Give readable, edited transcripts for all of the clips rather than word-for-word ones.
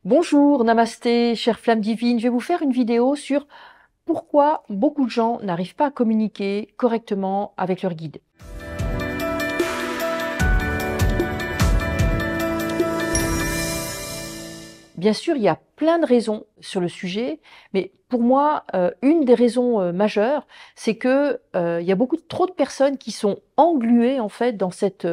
Bonjour, namasté, chère flamme divine. Je vais vous faire une vidéo sur pourquoi beaucoup de gens n'arrivent pas à communiquer correctement avec leur guide. Bien sûr, il y a plein de raisons sur le sujet, mais pour moi, une des raisons majeures, c'est que il y a trop de personnes qui sont engluées en fait dans cette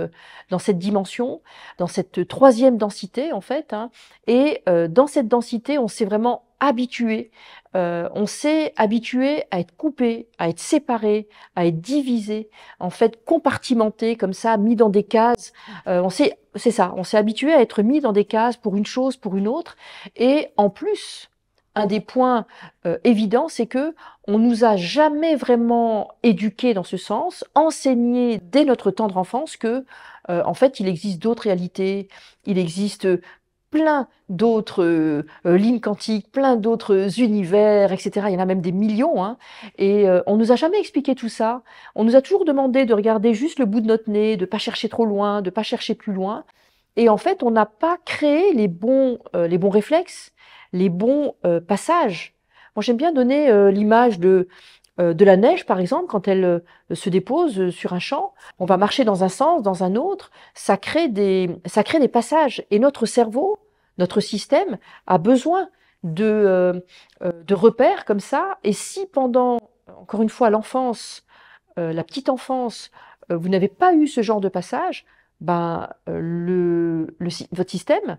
dimension, dans cette troisième densité en fait, hein, et dans cette densité, on s'est vraiment habitué, on s'est habitué à être coupé, à être séparé, à être divisé, en fait compartimenté comme ça, mis dans des cases. C'est ça, on s'est habitué à être mis dans des cases pour une chose, pour une autre. Et en plus, un des points évidents, c'est que on nous a jamais vraiment éduqués dans ce sens, enseigné dès notre tendre enfance que, en fait, il existe d'autres réalités, il existe plein d'autres lignes quantiques, plein d'autres univers, etc. Il y en a même des millions, hein. Et on nous a jamais expliqué tout ça. On nous a toujours demandé de regarder juste le bout de notre nez, de pas chercher trop loin, de pas chercher plus loin. Et en fait, on n'a pas créé les bons réflexes, les bons passages. Moi, j'aime bien donner l'image de la neige, par exemple, quand elle se dépose sur un champ. On va marcher dans un sens, dans un autre. Ça crée des passages. Et notre cerveau, notre système, a besoin de repères comme ça. Et si pendant, encore une fois, l'enfance, la petite enfance, vous n'avez pas eu ce genre de passage, ben, votre système,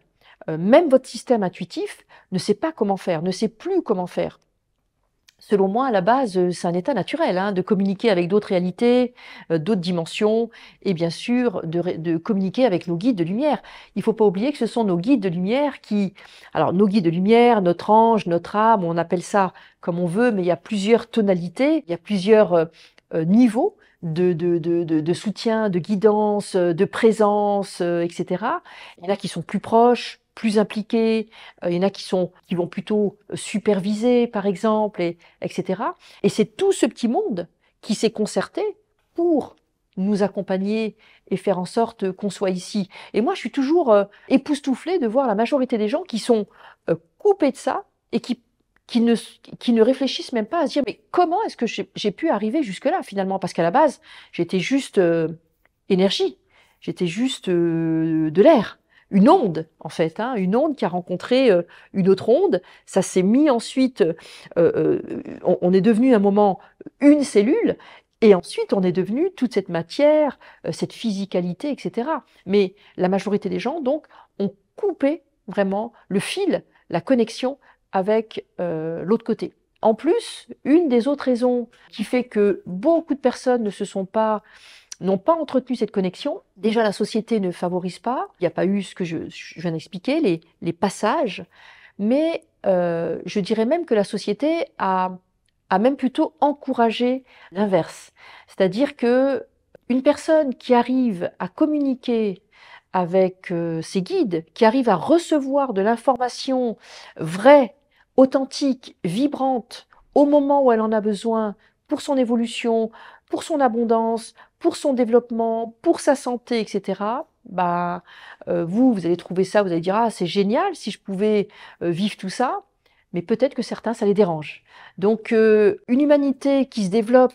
même votre système intuitif, ne sait pas comment faire, ne sait plus comment faire. Selon moi, à la base, c'est un état naturel, hein, de communiquer avec d'autres réalités, d'autres dimensions, et bien sûr, de communiquer avec nos guides de lumière. Il ne faut pas oublier que ce sont nos guides de lumière qui... Alors, nos guides de lumière, notre ange, notre âme, on appelle ça comme on veut, mais il y a plusieurs tonalités, il y a plusieurs niveaux de soutien, de guidance, de présence, etc. Il y en a qui sont plus proches, plus impliqués, il y en a qui vont plutôt superviser, par exemple, etc. Et c'est tout ce petit monde qui s'est concerté pour nous accompagner et faire en sorte qu'on soit ici. Et moi, je suis toujours époustouflée de voir la majorité des gens qui sont coupés de ça et qui ne réfléchissent même pas à se dire mais comment est-ce que j'ai pu arriver jusque-là finalement? Parce qu'à la base, j'étais juste énergie, j'étais juste de l'air, une onde en fait, hein, une onde qui a rencontré une autre onde. Ça s'est mis ensuite, on est devenu à un moment une cellule. Et ensuite, on est devenu toute cette matière, cette physicalité, etc. Mais la majorité des gens, donc, ont coupé vraiment le fil, la connexion avec l'autre côté. En plus, une des autres raisons qui fait que beaucoup de personnes n'ont pas entretenu cette connexion, déjà la société ne favorise pas, il n'y a pas eu ce que je viens d'expliquer, les passages, mais je dirais même que la société a même plutôt encouragé l'inverse. C'est-à-dire que une personne qui arrive à communiquer avec ses guides, qui arrive à recevoir de l'information vraie, authentique, vibrante, au moment où elle en a besoin, pour son évolution, pour son abondance, pour son développement, pour sa santé, etc., bah, vous allez trouver ça, vous allez dire, ah, c'est génial si je pouvais vivre tout ça, mais peut-être que certains, ça les dérange. Donc, une humanité qui se développe,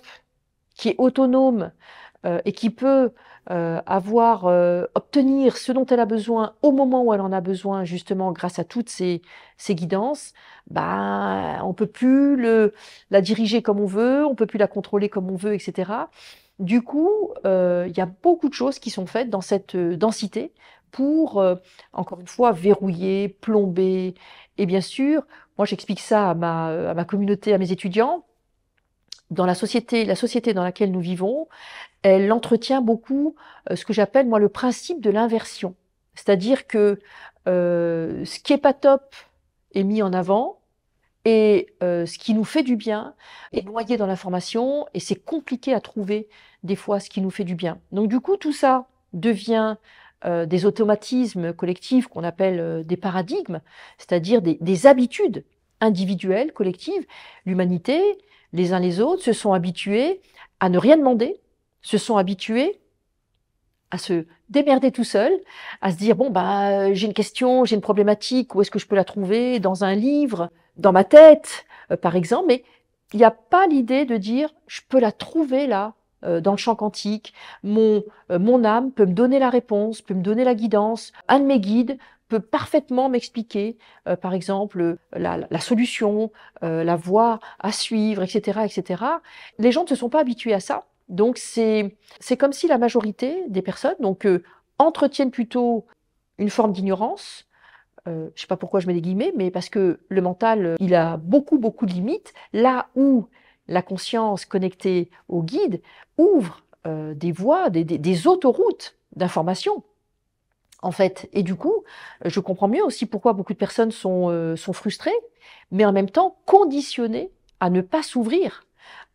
qui est autonome et qui peut obtenir ce dont elle a besoin au moment où elle en a besoin, justement grâce à toutes ces guidances, bah, on ne peut plus la diriger comme on veut, on ne peut plus la contrôler comme on veut, etc. Du coup, il y a beaucoup de choses qui sont faites dans cette densité pour, encore une fois, verrouiller, plomber. Et bien sûr, moi j'explique ça à ma communauté, à mes étudiants. Dans la société dans laquelle nous vivons, elle entretient beaucoup ce que j'appelle moi le principe de l'inversion. C'est-à-dire que ce qui est pas top est mis en avant et ce qui nous fait du bien est noyé dans l'information et c'est compliqué à trouver des fois ce qui nous fait du bien. Donc du coup, tout ça devient des automatismes collectifs qu'on appelle des paradigmes, c'est-à-dire des habitudes individuelles, collectives. L'humanité, les uns les autres, se sont habitués à ne rien demander, se sont habitués à se démerder tout seul, à se dire bon bah j'ai une question, j'ai une problématique, où est-ce que je peux la trouver? Dans un livre, dans ma tête, par exemple, mais il n'y a pas l'idée de dire je peux la trouver là, dans le champ quantique. Mon âme peut me donner la réponse, peut me donner la guidance. Un de mes guides peut parfaitement m'expliquer, par exemple, la solution, la voie à suivre, etc., etc. Les gens ne se sont pas habitués à ça. Donc c'est comme si la majorité des personnes entretiennent plutôt une forme d'ignorance. Je ne sais pas pourquoi je mets des guillemets, mais parce que le mental, il a beaucoup, beaucoup de limites, là où la conscience connectée au guide ouvre des voies, des autoroutes d'information, en fait. Et du coup, je comprends mieux aussi pourquoi beaucoup de personnes sont frustrées, mais en même temps conditionnées à ne pas s'ouvrir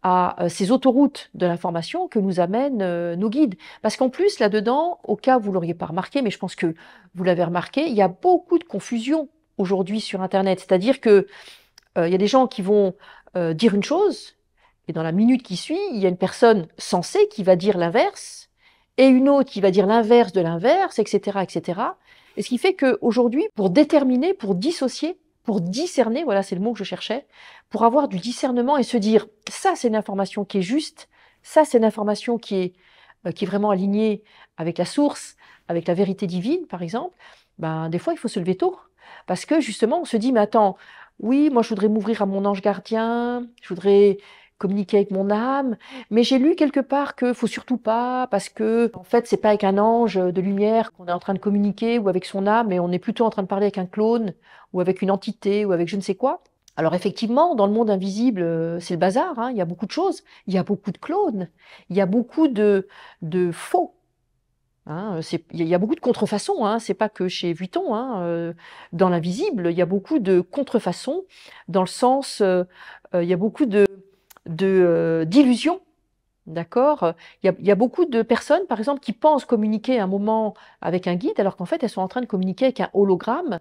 à ces autoroutes de l'information que nous amènent nos guides. Parce qu'en plus, là-dedans, au cas où vous ne l'auriez pas remarqué, mais je pense que vous l'avez remarqué, il y a beaucoup de confusion aujourd'hui sur Internet. C'est-à-dire que il y a des gens qui vont dire une chose, et dans la minute qui suit, il y a une personne sensée qui va dire l'inverse, et une autre qui va dire l'inverse de l'inverse, etc., etc. Et ce qui fait qu'aujourd'hui, pour déterminer, pour dissocier, pour discerner, voilà, c'est le mot que je cherchais, pour avoir du discernement et se dire, ça c'est une information qui est juste, ça c'est une information qui est vraiment alignée avec la source, avec la vérité divine, par exemple, ben, des fois il faut se lever tôt. Parce que justement, on se dit, mais attends, oui, moi je voudrais m'ouvrir à mon ange gardien, je voudrais communiquer avec mon âme, mais j'ai lu quelque part que faut surtout pas, parce que en fait c'est pas avec un ange de lumière qu'on est en train de communiquer ou avec son âme, mais on est plutôt en train de parler avec un clone ou avec une entité ou avec je ne sais quoi. Alors effectivement, dans le monde invisible, c'est le bazar, hein, il y a beaucoup de choses, il y a beaucoup de clones, il y a beaucoup de faux. Hein, il y a beaucoup de contrefaçons, hein, c'est pas que chez Vuitton. Hein, dans l'invisible, il y a beaucoup de contrefaçons, dans le sens, il y a beaucoup d'illusions, d'accord? Il y a beaucoup de personnes, par exemple, qui pensent communiquer un moment avec un guide, alors qu'en fait, elles sont en train de communiquer avec un hologramme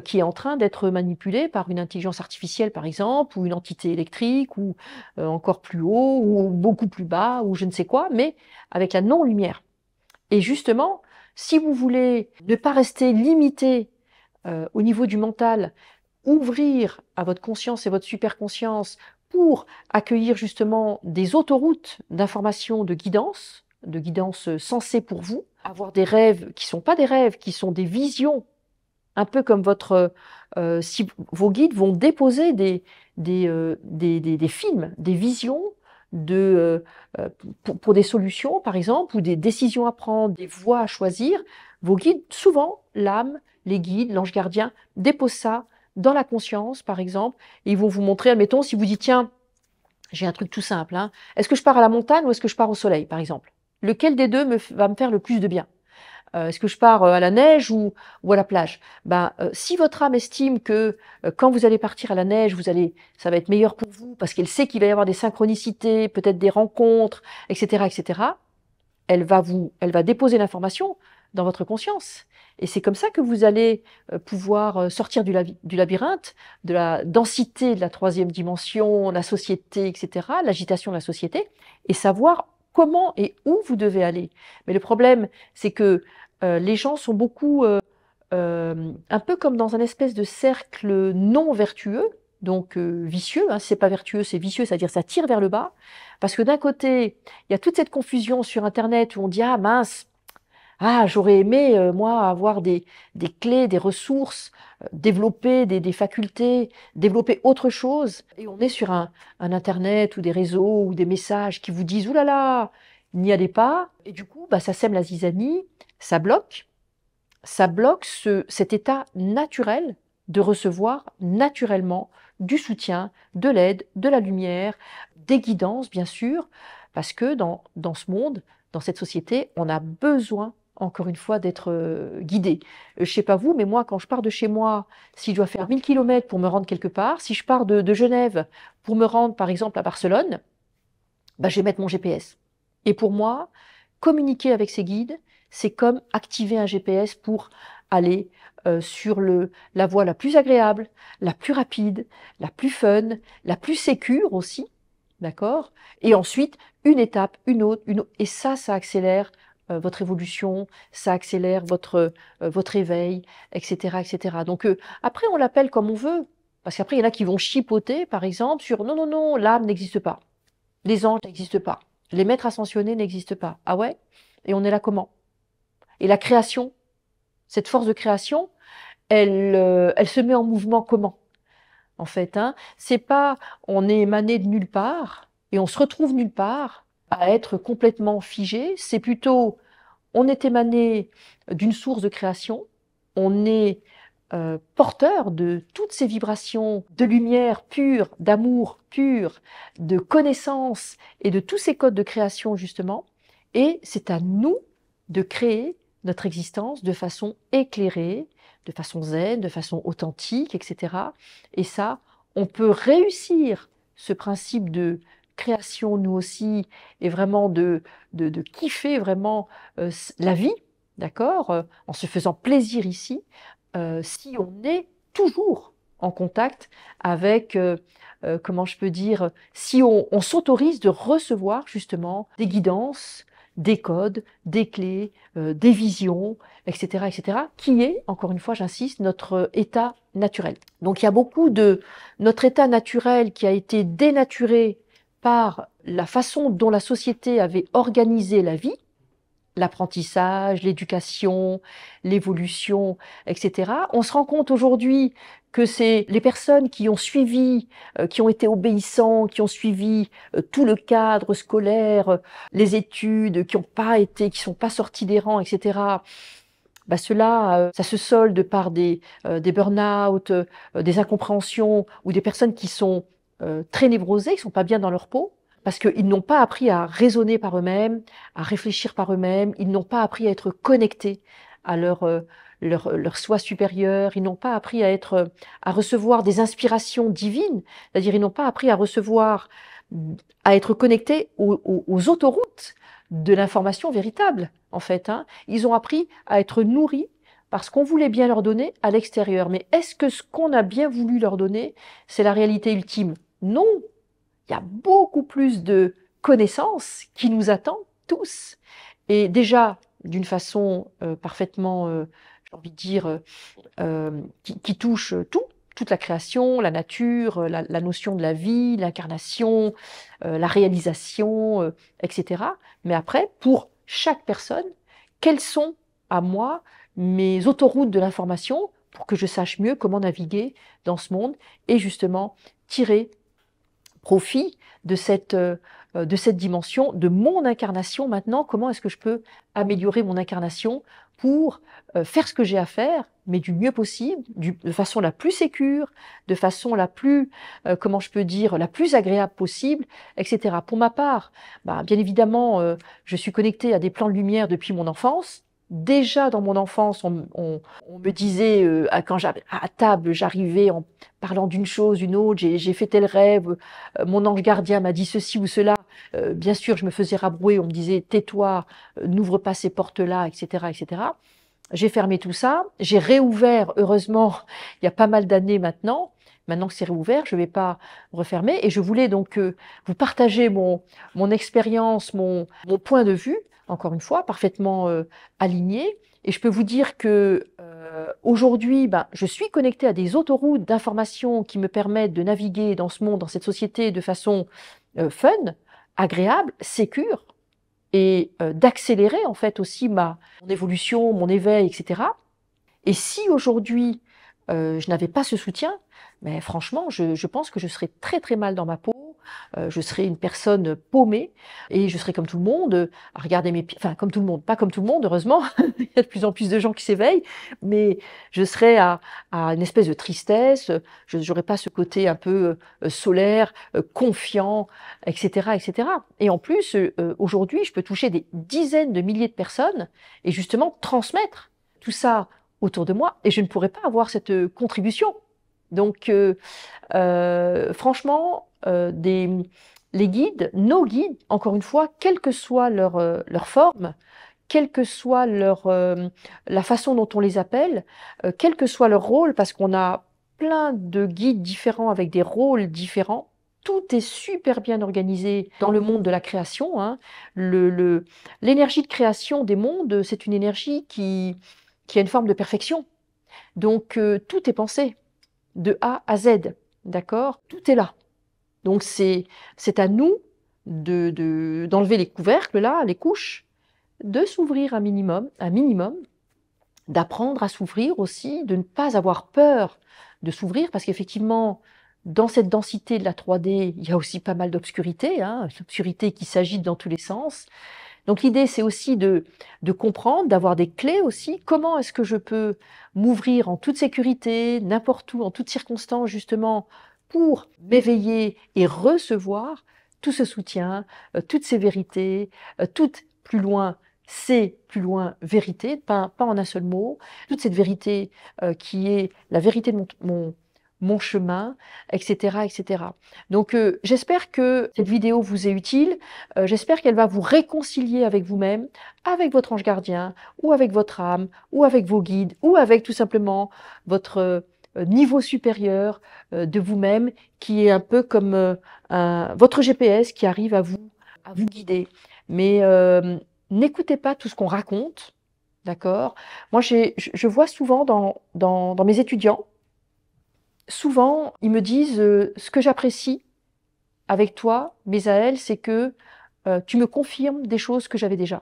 qui est en train d'être manipulé par une intelligence artificielle, par exemple, ou une entité électrique, ou encore plus haut, ou beaucoup plus bas, ou je ne sais quoi, mais avec la non-lumière. Et justement, si vous voulez ne pas rester limité au niveau du mental, ouvrir à votre conscience et votre superconscience pour accueillir justement des autoroutes d'information, de guidance sensée pour vous, avoir des rêves qui ne sont pas des rêves, qui sont des visions, un peu comme si vos guides vont déposer des films, des visions pour des solutions, par exemple, ou des décisions à prendre, des voies à choisir. Vos guides, souvent, l'âme, les guides, l'ange gardien, déposent ça dans la conscience, par exemple, et ils vont vous montrer, admettons, si vous dites, tiens, j'ai un truc tout simple, hein, est-ce que je pars à la montagne ou est-ce que je pars au soleil, par exemple? Lequel des deux va me faire le plus de bien? Est-ce que je pars à la neige ou à la plage? Ben, si votre âme estime que quand vous allez partir à la neige, ça va être meilleur pour vous parce qu'elle sait qu'il va y avoir des synchronicités, peut-être des rencontres, etc., etc., elle va déposer l'information dans votre conscience. Et c'est comme ça que vous allez pouvoir sortir du labyrinthe, de la densité de la troisième dimension, la société, etc., l'agitation de la société, et savoir comment et où vous devez aller. Mais le problème, c'est que les gens sont beaucoup, un peu comme dans un espèce de cercle non vertueux, donc vicieux, hein, si c'est pas vertueux, c'est vicieux, c'est-à-dire ça tire vers le bas, parce que d'un côté, il y a toute cette confusion sur Internet où on dit ah mince, ah j'aurais aimé moi avoir des clés, des ressources, développer des facultés, développer autre chose, et on est sur un Internet ou des réseaux ou des messages qui vous disent oulala, là là, n'y allez pas, et du coup bah, ça sème la zizanie, ça bloque, cet état naturel de recevoir naturellement du soutien, de l'aide, de la lumière, des guidances, bien sûr, parce que dans ce monde, dans cette société, on a besoin, encore une fois, d'être guidé. Je ne sais pas vous, mais moi, quand je pars de chez moi, si je dois faire 1000 kilomètres pour me rendre quelque part, si je pars de Genève pour me rendre, par exemple, à Barcelone, bah, je vais mettre mon GPS. Et pour moi, communiquer avec ces guides, c'est comme activer un GPS pour aller sur la voie la plus agréable, la plus rapide, la plus fun, la plus sécure aussi, d'accord? Et ensuite, une étape, une autre, et ça accélère votre évolution, ça accélère votre éveil, etc., etc. Donc après, on l'appelle comme on veut, parce qu'après, il y en a qui vont chipoter, par exemple, sur non, non, non, l'âme n'existe pas, les anges n'existent pas, les maîtres ascensionnés n'existent pas. Ah ouais? Et on est là comment? Et la création, cette force de création, elle se met en mouvement comment? En fait, hein? C'est pas on est émané de nulle part et on se retrouve nulle part à être complètement figé, c'est plutôt on est émané d'une source de création, on est porteur de toutes ces vibrations de lumière pure, d'amour pur, de connaissance et de tous ces codes de création justement, et c'est à nous de créer notre existence de façon éclairée, de façon zen, de façon authentique, etc. Et ça, on peut réussir ce principe de création nous aussi et vraiment de kiffer vraiment la vie, d'accord, en se faisant plaisir ici, si on est toujours en contact avec, comment je peux dire, si on s'autorise de recevoir justement des guidances, des codes, des clés, des visions, etc., etc., qui est, encore une fois, j'insiste, notre état naturel. Donc il y a beaucoup de notre état naturel qui a été dénaturé par la façon dont la société avait organisé la vie, l'apprentissage, l'éducation, l'évolution, etc. On se rend compte aujourd'hui que c'est les personnes qui ont suivi, qui ont été obéissants, qui ont suivi tout le cadre scolaire, les études, qui n'ont pas été, qui sont pas sortis des rangs, etc. Bah cela, ça se solde par des burn-out, des incompréhensions ou des personnes qui sont très névrosées, qui sont pas bien dans leur peau, parce qu'ils n'ont pas appris à raisonner par eux-mêmes, à réfléchir par eux-mêmes, ils n'ont pas appris à être connectés à leur soi supérieur, ils n'ont pas appris à être, à recevoir des inspirations divines, c'est-à-dire ils n'ont pas appris à recevoir, à être connectés aux autoroutes de l'information véritable, en fait, hein. Ils ont appris à être nourris par ce qu'on voulait bien leur donner à l'extérieur. Mais est-ce que ce qu'on a bien voulu leur donner, c'est la réalité ultime? Non. Il y a beaucoup plus de connaissances qui nous attendent tous. Et déjà, d'une façon parfaitement, j'ai envie de dire, qui touche tout, toute la création, la nature, la notion de la vie, l'incarnation, la réalisation, etc. Mais après, pour chaque personne, quelles sont à moi mes autoroutes de l'information pour que je sache mieux comment naviguer dans ce monde et justement tirer profit de cette dimension, de mon incarnation maintenant, comment est-ce que je peux améliorer mon incarnation pour faire ce que j'ai à faire, mais du mieux possible, de façon la plus sécure, de façon la plus, comment je peux dire, la plus agréable possible, etc. Pour ma part, bah, bien évidemment, je suis connectée à des plans de lumière depuis mon enfance. Déjà dans mon enfance, on me disait, quand à table, j'arrivais en parlant d'une chose, une autre, j'ai fait tel rêve, mon ange gardien m'a dit ceci ou cela. Bien sûr, je me faisais rabrouer, on me disait tais-toi, n'ouvre pas ces portes-là, etc., etc. J'ai fermé tout ça, j'ai réouvert, heureusement, il y a pas mal d'années maintenant. Maintenant que c'est réouvert, je ne vais pas refermer. Et je voulais donc vous partager mon expérience, mon point de vue, encore une fois, parfaitement aligné. Et je peux vous dire que aujourd'hui, ben, je suis connectée à des autoroutes d'information qui me permettent de naviguer dans ce monde, dans cette société de façon fun, agréable, sécure, et d'accélérer en fait aussi mon évolution, mon éveil, etc. Et si aujourd'hui je n'avais pas ce soutien, mais franchement, je pense que je serais très très mal dans ma peau, je serais une personne paumée et je serais comme tout le monde, à regarder mes pieds, enfin comme tout le monde, pas comme tout le monde, heureusement, il y a de plus en plus de gens qui s'éveillent, mais je serais à une espèce de tristesse, je n'aurais pas ce côté un peu solaire, confiant, etc., etc. Et en plus, aujourd'hui, je peux toucher des dizaines de milliers de personnes et justement transmettre tout ça autour de moi et je ne pourrais pas avoir cette contribution. Donc, franchement, les guides, nos guides, encore une fois, quelle que soit leur forme, quelle que soit la façon dont on les appelle, quel que soit leur rôle, parce qu'on a plein de guides différents avec des rôles différents, Tout est super bien organisé dans le monde de la création, hein. L'énergie de création des mondes, c'est une énergie qui a une forme de perfection. Donc, tout est pensé de A à Z, d'accord? Tout est là. Donc, c'est à nous d'enlever les couvercles, là, les couches, de s'ouvrir un minimum, d'apprendre à s'ouvrir aussi, de ne pas avoir peur de s'ouvrir, parce qu'effectivement, dans cette densité de la 3D, il y a aussi pas mal d'obscurité, hein, l'obscurité qui s'agite dans tous les sens. Donc l'idée, c'est aussi de comprendre, d'avoir des clés aussi. Comment est-ce que je peux m'ouvrir en toute sécurité, n'importe où, en toutes circonstances, justement, pour m'éveiller et recevoir tout ce soutien, toutes ces vérités, toutes plus loin, c'est plus loin vérité, pas en un seul mot, toute cette vérité qui est la vérité de mon chemin, etc., etc. Donc j'espère que cette vidéo vous est utile. J'espère qu'elle va vous réconcilier avec vous-même, avec votre ange gardien, ou avec votre âme, ou avec vos guides, ou avec tout simplement votre niveau supérieur de vous-même, qui est un peu comme votre GPS qui arrive à vous guider. Mais n'écoutez pas tout ce qu'on raconte, d'accord? Moi, je vois souvent dans mes étudiants, souvent, ils me disent ce que j'apprécie avec toi, Misaël, c'est que tu me confirmes des choses que j'avais déjà.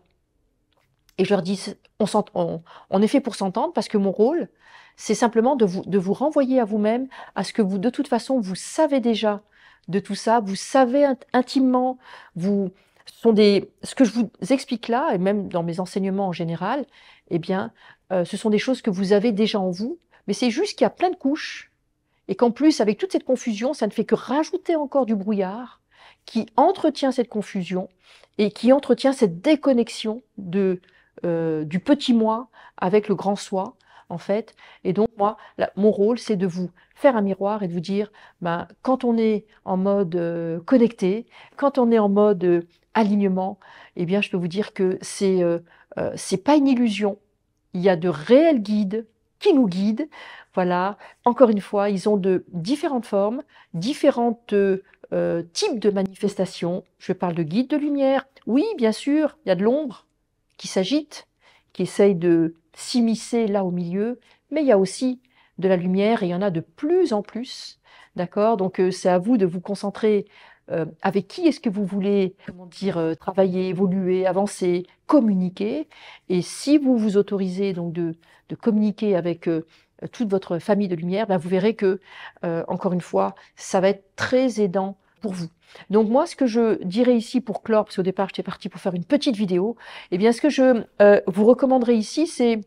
Et je leur dis, on est fait pour s'entendre parce que mon rôle, c'est simplement de vous renvoyer à vous-même, à ce que vous, de toute façon, vous savez déjà de tout ça, vous savez intimement, ce que je vous explique là, et même dans mes enseignements en général, eh bien, ce sont des choses que vous avez déjà en vous, mais c'est juste qu'il y a plein de couches, et qu'en plus, avec toute cette confusion, ça ne fait que rajouter encore du brouillard qui entretient cette confusion et qui entretient cette déconnexion du petit moi avec le grand soi, en fait. Et donc, moi, mon rôle, c'est de vous faire un miroir et de vous dire, ben, quand on est en mode connecté, quand on est en mode alignement, eh bien, je peux vous dire que c'est pas une illusion. Il y a de réels guides qui nous guident. Voilà, encore une fois, ils ont de différentes formes, différents types de manifestations. Je parle de guides de lumière. Oui, bien sûr, il y a de l'ombre qui s'agite, qui essaye de s'immiscer là au milieu, mais il y a aussi de la lumière et il y en a de plus en plus. D'accord? Donc, c'est à vous de vous concentrer avec qui est-ce que vous voulez, comment dire, travailler, évoluer, avancer, communiquer. Et si vous vous autorisez donc de communiquer avec toute votre famille de lumière, ben vous verrez que, encore une fois, ça va être très aidant pour vous. Donc moi, ce que je dirais ici pour clore, parce qu'au départ, j'étais partie pour faire une petite vidéo, eh bien, ce que je vous recommanderais ici, c'est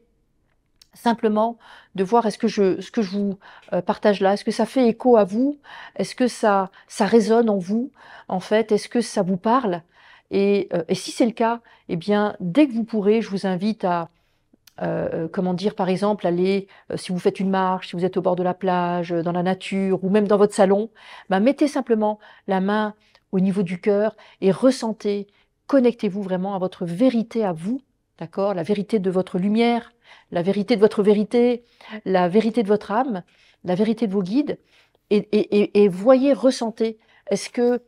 simplement de voir ce que je vous partage là, est-ce que ça fait écho à vous? Est-ce que ça résonne en vous, en fait? Est-ce que ça vous parle? Et si c'est le cas, eh bien, dès que vous pourrez, je vous invite à, comment dire, par exemple, aller, si vous faites une marche, si vous êtes au bord de la plage, dans la nature, ou même dans votre salon, ben, mettez simplement la main au niveau du cœur et ressentez, connectez-vous vraiment à votre vérité à vous, d'accord? La vérité de votre lumière, la vérité de votre vérité, la vérité de votre âme, la vérité de vos guides, et voyez, ressentez, est-ce que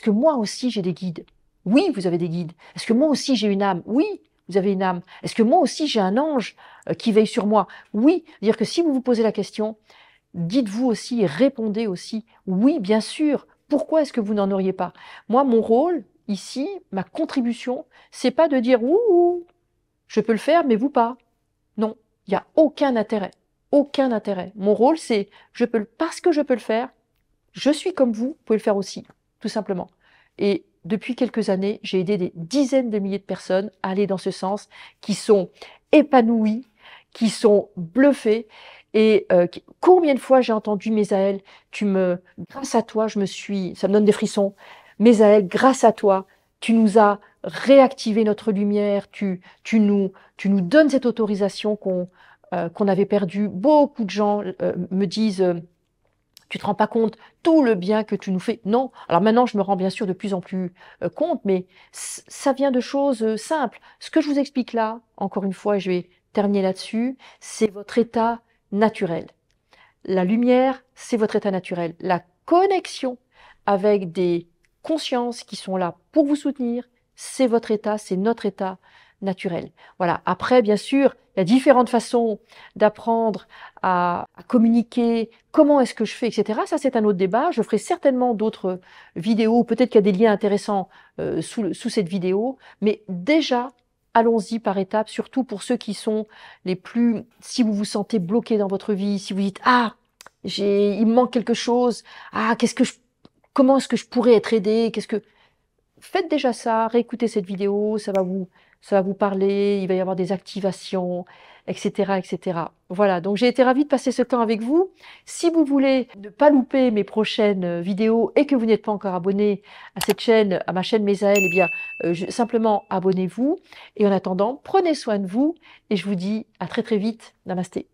moi aussi j'ai des guides? Oui, vous avez des guides. Est-ce que moi aussi j'ai une âme? Oui, vous avez une âme. Est-ce que moi aussi j'ai un ange qui veille sur moi? Oui. C'est-à-dire que si vous vous posez la question, dites-vous aussi et répondez aussi, oui, bien sûr. Pourquoi est-ce que vous n'en auriez pas? Moi, mon rôle ici, ma contribution, c'est pas de dire ouh, je peux le faire, mais vous pas. Non, il n'y a aucun intérêt. Aucun intérêt. Mon rôle, c'est parce que je peux le faire, je suis comme vous pouvez le faire aussi, tout simplement. Et depuis quelques années, j'ai aidé des dizaines de milliers de personnes à aller dans ce sens, qui sont épanouies, qui sont bluffées. Et combien de fois j'ai entendu Misaël, grâce à toi, ça me donne des frissons. Misaël, grâce à toi, tu nous as réactivé notre lumière, tu nous donnes cette autorisation qu'on avait perdue. Beaucoup de gens me disent tu te rends pas compte tout le bien que tu nous fais. Non. Alors maintenant, je me rends bien sûr de plus en plus compte, mais ça vient de choses simples. Ce que je vous explique là, encore une fois, et je vais terminer là-dessus, c'est votre état naturel. La lumière, c'est votre état naturel. La connexion avec des consciences qui sont là pour vous soutenir, c'est votre état, c'est notre état naturel. Voilà. Après, bien sûr, il y a différentes façons d'apprendre à communiquer, comment est-ce que je fais, etc. Ça, c'est un autre débat. Je ferai certainement d'autres vidéos. Peut-être qu'il y a des liens intéressants sous cette vidéo. Mais déjà, allons-y par étapes, surtout pour ceux qui sont les plus... Si vous vous sentez bloqué dans votre vie, si vous dites « Ah, il me manque quelque chose. Ah, comment est-ce que je pourrais être aidé? Faites déjà ça, réécoutez cette vidéo, ça va vous parler, il va y avoir des activations, etc., etc. Voilà, donc j'ai été ravie de passer ce temps avec vous. Si vous voulez ne pas louper mes prochaines vidéos et que vous n'êtes pas encore abonné à cette chaîne, à ma chaîne Mesaël, eh bien, simplement abonnez-vous. Et en attendant, prenez soin de vous et je vous dis à très très vite. Namasté.